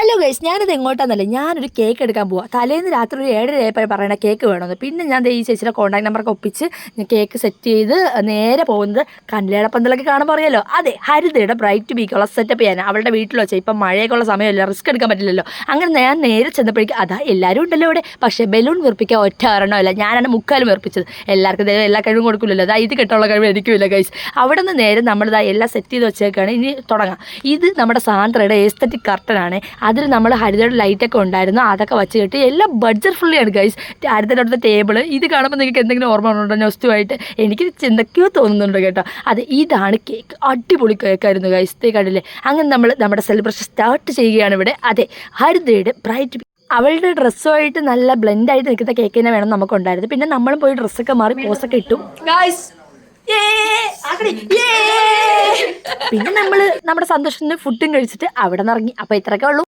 Hello guys, ഞാനിത് എങ്ങോട്ടാന്നല്ലേ, ഞാനൊരു cake എടുക്കാൻ പോവാം. തലേന്ന് രാത്രി ഒരു 7:30 പറയണ കേക്ക് വേണമെന്ന്. പിന്നെ ഞാൻ ഈ ചേച്ചിയുടെ കോൺടാക്ട് നമ്പറൊക്കെ ഒപ്പിച്ച് ഞാൻ കേക്ക് സെറ്റ് ചെയ്ത് നേരെ പോകുന്നത് കല്യാണപ്പന്തലൊക്കെ കാണുമ്പോൾ അറിയാലോ, അതെ ഹരിതയുടെ ബ്രൈറ്റ് ബീക്കുള്ള സെറ്റപ്പ് ചെയ്യാൻ. അവളുടെ വീട്ടിൽ വെച്ചാൽ ഇപ്പം മഴയൊക്കെ ഉള്ള സമയമല്ല, റിസ്ക് എടുക്കാൻ പറ്റില്ലല്ലോ. അങ്ങനെ ഞാൻ നേരെ ചെന്നപ്പോഴേക്കും അതാ എല്ലാവരും ഉണ്ടല്ലോ ഇവിടെ. പക്ഷേ ബലൂൺ വീർപ്പിക്കാൻ ഒറ്റ ഒരെണ്ണമല്ല, ഞാനാണ് മുക്കാലും വീർപ്പിച്ചത്. എല്ലാവർക്കും ദൈവം എല്ലാ കഴിവും കൊടുക്കില്ലല്ലോ, അതാ ഇത് കെട്ടുള്ള കഴിവ് എനിക്കുമില്ല ഗൈസ്. അവിടെ നിന്ന് നേരെ നമ്മളിതാ എല്ലാം സെറ്റ് ചെയ്ത് വെച്ചേക്കാണ്. ഇനി തുടങ്ങാം. ഇത് നമ്മുടെ സാന്ദ്രയുടെ എസ്തറ്റിക് കർട്ടനാണ്. അതിൽ നമ്മൾ ഹരിതയുടെ ലൈറ്റൊക്കെ ഉണ്ടായിരുന്നു, അതൊക്കെ വെച്ച് കെട്ടി എല്ലാം ബഡ്ജറ്റ് ഫ്രണ്ട്ലിയാണ് ഗൈസ്. ഹരിതയുടെ അടുത്ത ടേബിൾ ഇത് കാണുമ്പോൾ നിങ്ങൾക്ക് എന്തെങ്കിലും ഓർമ്മ ഉണ്ടോ നെസ്റ്റുമായിട്ട്? എനിക്ക് എന്തൊക്കെയോ തോന്നുന്നുണ്ട് കേട്ടോ. അത് ഇതാണ് കേക്ക്, അടിപൊളി കേക്കായിരുന്നു ഗൈസ്. കണ്ടില്ലേ? അങ്ങനെ നമ്മൾ നമ്മുടെ സെലിബ്രേഷൻ സ്റ്റാർട്ട് ചെയ്യുകയാണ് ഇവിടെ. അതെ, ഹരിതയുടെ ബ്രൈറ്റ് അവളുടെ ഡ്രസ്സുമായിട്ട് നല്ല ബ്ലെൻഡായിട്ട് നിൽക്കുന്ന കേക്ക് തന്നെ വേണം നമുക്കുണ്ടായിരുന്നു. പിന്നെ നമ്മളും പോയി ഡ്രസ്സൊക്കെ മാറി പോസൊക്കെ ഇട്ടു ഗൈസ്. പിന്നെ നമ്മൾ നമ്മുടെ സന്തോഷത്തിന് ഫുഡും കഴിച്ചിട്ട് അവിടെ നിന്ന് ഇറങ്ങി. അപ്പോൾ ഇത്രയൊക്കെ ഉള്ളൂ.